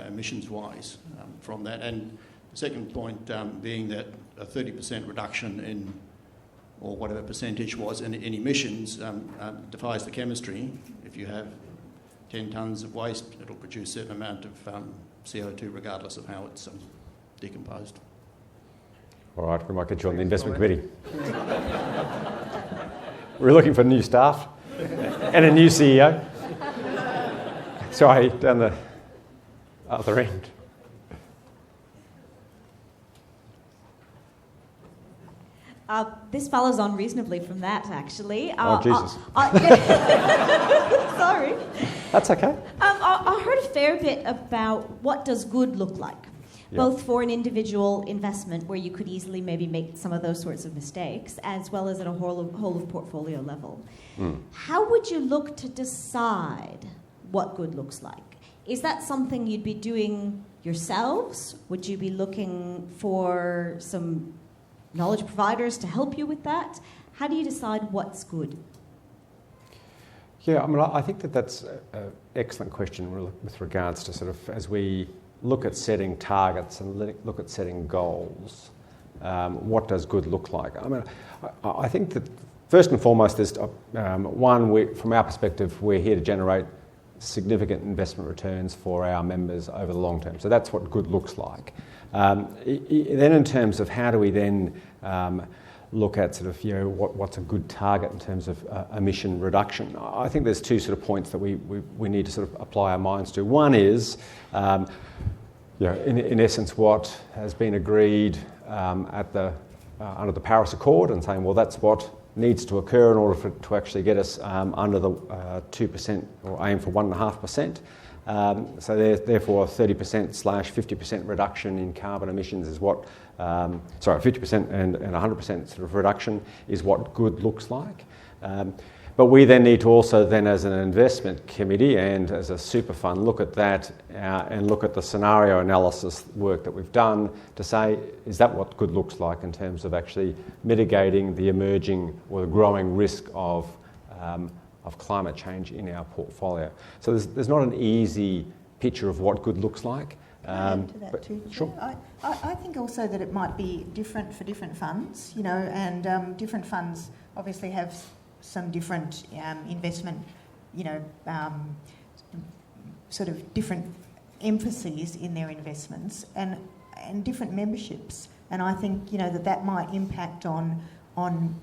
emissions-wise from that. And the second point being that a 30% reduction in, or whatever percentage was, in emissions defies the chemistry. If you have 10 tonnes of waste, it'll produce a certain amount of CO2 regardless of how it's decomposed. All right, we might get you on the investment committee. We're looking for new staff and a new CEO. Sorry, down the other end. This follows on reasonably from that, actually. Oh, Jesus. Sorry. That's okay. I heard a fair bit about what does good look like, both for an individual investment where you could easily maybe make some of those sorts of mistakes, as well as at a whole of portfolio level. How would you look to decide what good looks like? Is that something you'd be doing yourselves? Would you be looking for some knowledge providers to help you with that? How do you decide what's good? Yeah, I think that's an excellent question with regards to sort of, as we look at setting targets and look at setting goals, what does good look like? I think that first and foremost, there's from our perspective, we're here to generate significant investment returns for our members over the long term. So that's what good looks like. Then in terms of how do we then look at sort of, what's a good target in terms of emission reduction? I think there's two sort of points that we need to sort of apply our minds to. One is, in essence, what has been agreed under the Paris Accord, and saying, well, that's what needs to occur in order to actually get us under the 2% or aim for 1.5%. So therefore, a 30%/50% reduction in carbon emissions is what, 50% and 100% sort of reduction is what good looks like. But we then need to also then, as an investment committee and as a super fund, look at that and look at the scenario analysis work that we've done to say, is that what good looks like in terms of actually mitigating the emerging or the growing risk of climate change in our portfolio? So there's not an easy picture of what good looks like. Add to that too. Sure. I think also that it might be different for different funds, and different funds obviously have some different investment, sort of different emphases in their investments and different memberships. And I think, that might impact on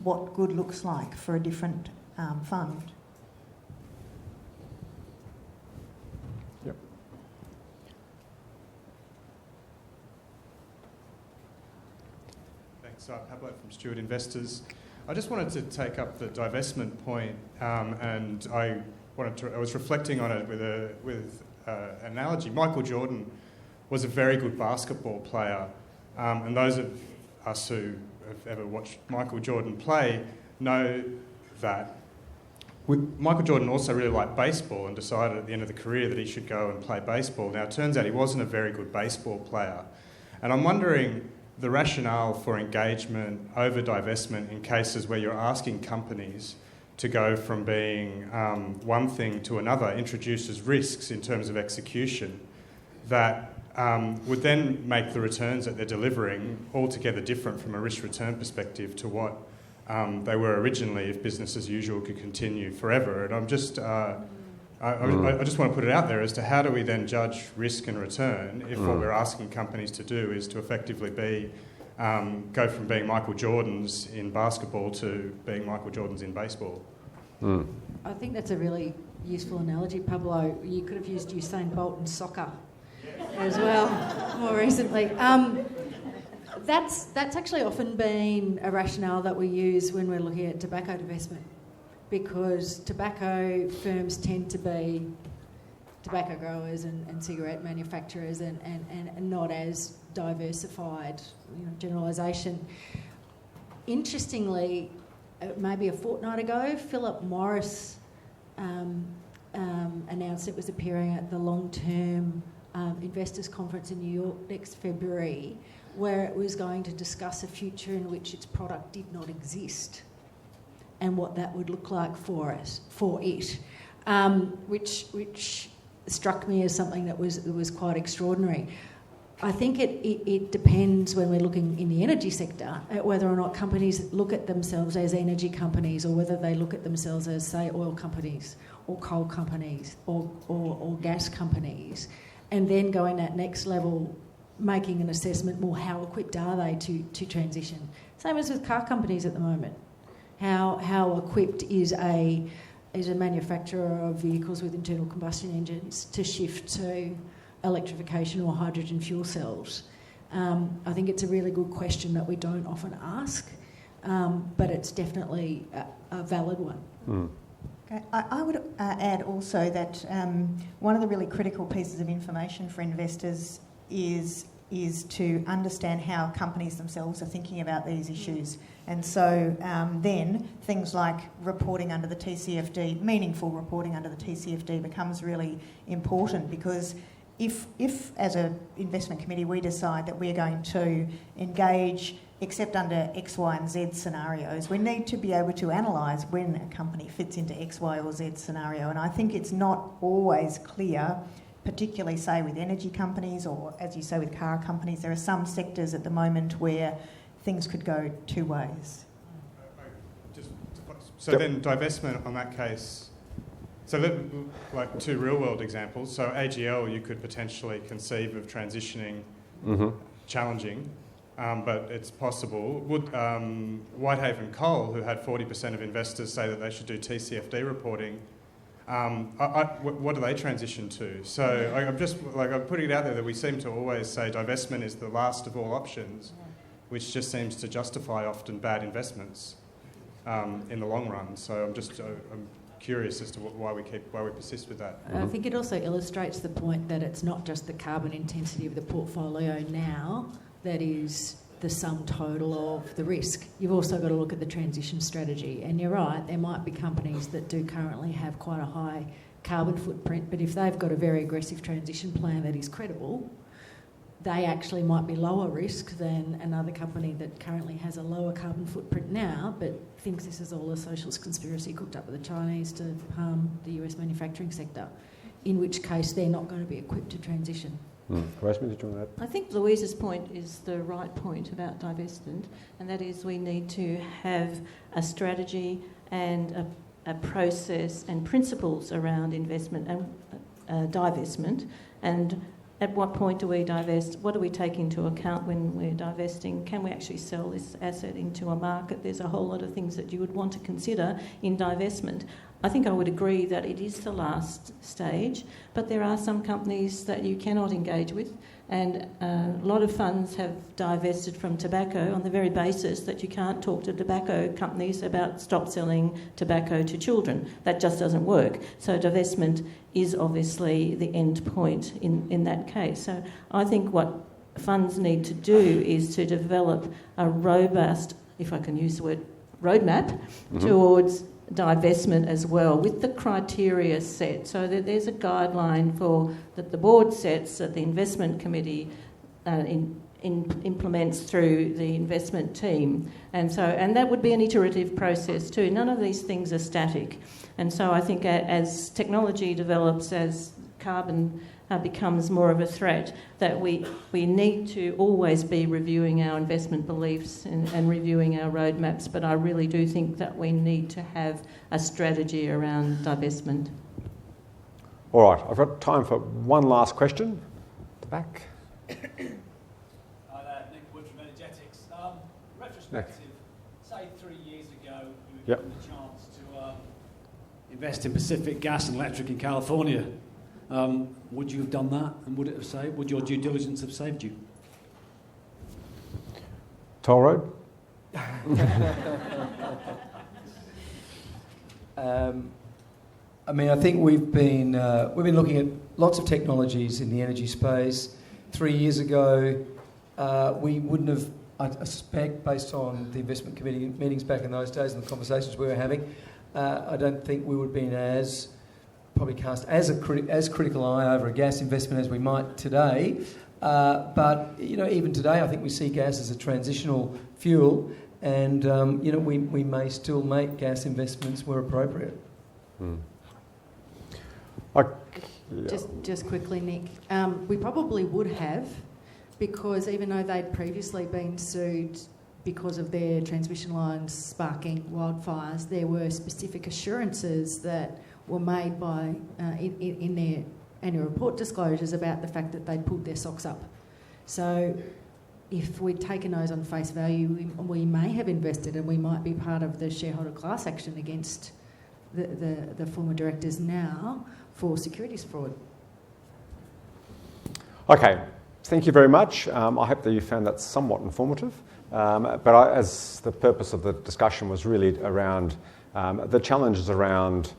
what good looks like for a different fund. Yep. Thanks. Pablo from Stewart Investors. I just wanted to take up the divestment point, and I was reflecting on it with an analogy. Michael Jordan was a very good basketball player, and those of us who have ever watched Michael Jordan play know that Michael Jordan also really liked baseball and decided at the end of the career that he should go and play baseball. Now, it turns out he wasn't a very good baseball player. And I'm wondering the rationale for engagement over divestment in cases where you're asking companies to go from being one thing to another introduces risks in terms of execution that would then make the returns that they're delivering altogether different from a risk-return perspective to what they were originally if business as usual could continue forever. And I'm just, I just want to put it out there as to how do we then judge risk and return if what we're asking companies to do is to effectively be, go from being Michael Jordans in basketball to being Michael Jordans in baseball. I think that's a really useful analogy, Pablo. You could have used Usain Bolt in soccer as well more recently. That's actually often been a rationale that we use when we're looking at tobacco divestment, because tobacco firms tend to be tobacco growers and cigarette manufacturers and not as diversified, generalisation. Interestingly, maybe a fortnight ago, Philip Morris announced it was appearing at the long-term investors conference in New York next February, where it was going to discuss a future in which its product did not exist and what that would look like for it, which struck me as something that was quite extraordinary. I think it depends when we're looking in the energy sector at whether or not companies look at themselves as energy companies or whether they look at themselves as, say, oil companies or coal companies or gas companies, and then going that next level, making an assessment, well, how equipped are they to transition? Same as with car companies at the moment. How equipped is a manufacturer of vehicles with internal combustion engines to shift to electrification or hydrogen fuel cells? I think it's a really good question that we don't often ask, but it's definitely a valid one. Okay. I would add also that one of the really critical pieces of information for investors is to understand how companies themselves are thinking about these issues. And so then things like reporting under the TCFD, meaningful reporting under the TCFD becomes really important, because if as an investment committee we decide that we're going to engage except under X, Y and Z scenarios, we need to be able to analyse when a company fits into X, Y or Z scenario. And I think it's not always clear, particularly, say, with energy companies or, as you say, with car companies. There are some sectors at the moment where things could go two ways. Then divestment on that case, like two real-world examples. So AGL, you could potentially conceive of transitioning, challenging, but it's possible. Would Whitehaven Coal, who had 40% of investors say that they should do TCFD reporting, what do they transition to? So I'm putting it out there that we seem to always say divestment is the last of all options, which just seems to justify often bad investments in the long run. So I'm curious as to why we persist with that. I think it also illustrates the point that it's not just the carbon intensity of the portfolio now that is the sum total of the risk. You've also got to look at the transition strategy. And you're right, there might be companies that do currently have quite a high carbon footprint, but if they've got a very aggressive transition plan that is credible, they actually might be lower risk than another company that currently has a lower carbon footprint now, but thinks this is all a socialist conspiracy cooked up with the Chinese to harm the US manufacturing sector, in which case they're not going to be equipped to transition. Rosemary, did you want to add? I think Louise's point is the right point about divestment, and that is we need to have a strategy and a process and principles around investment and divestment. And at what point do we divest? What do we take into account when we're divesting? Can we actually sell this asset into a market? There's a whole lot of things that you would want to consider in divestment. I think I would agree that it is the last stage, but there are some companies that you cannot engage with, and a lot of funds have divested from tobacco on the very basis that you can't talk to tobacco companies about stop selling tobacco to children. That just doesn't work. So divestment is obviously the end point in that case. So I think what funds need to do is to develop a robust, if I can use the word, roadmap towards divestment as well, with the criteria set, so that there's a guideline that the board sets, that the investment committee implements through the investment team, and that would be an iterative process too. None of these things are static, and so I think as technology develops, as carbon becomes more of a threat, that we need to always be reviewing our investment beliefs and reviewing our roadmaps. But I really do think that we need to have a strategy around divestment. All right, I've got time for one last question. At the back. Hi there, Nick Wood from Energetics. Retrospective, say 3 years ago, you were given the chance to invest in Pacific Gas and Electric in California. Would you have done that, and would your due diligence have saved you? Toll Road? I mean, I think we've been looking at lots of technologies in the energy space. 3 years ago, we wouldn't have, I suspect, based on the investment committee meetings back in those days and the conversations we were having, I don't think we would have been probably cast as critical eye over a gas investment as we might today. But even today, I think we see gas as a transitional fuel, and we may still make gas investments where appropriate. Just quickly, Nick, we probably would have, because even though they'd previously been sued because of their transmission lines sparking wildfires, there were specific assurances that were made by in their annual report disclosures about the fact that they'd pulled their socks up. So if we'd taken those on face value, we may have invested, and we might be part of the shareholder class action against the former directors now for securities fraud. Okay, thank you very much. I hope that you found that somewhat informative. But as the purpose of the discussion was really around the challenges around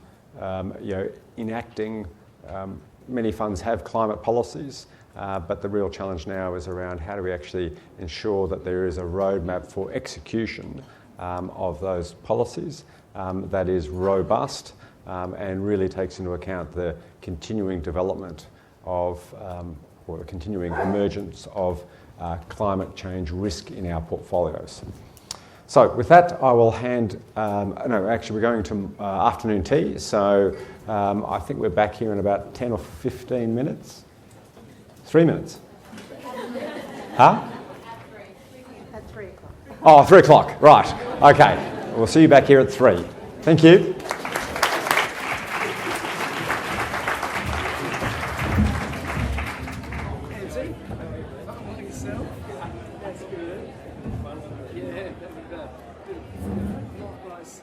enacting. Many funds have climate policies, but the real challenge now is around how do we actually ensure that there is a roadmap for execution of those policies that is robust and really takes into account the continuing development of or the continuing emergence of climate change risk in our portfolios. So with that, I will hand... we're going to afternoon tea, so I think we're back here in about 10 or 15 minutes. 3 minutes. Huh? At 3 o'clock. Oh, 3 o'clock, right. Okay, we'll see you back here at 3. Thank you. Not what I see.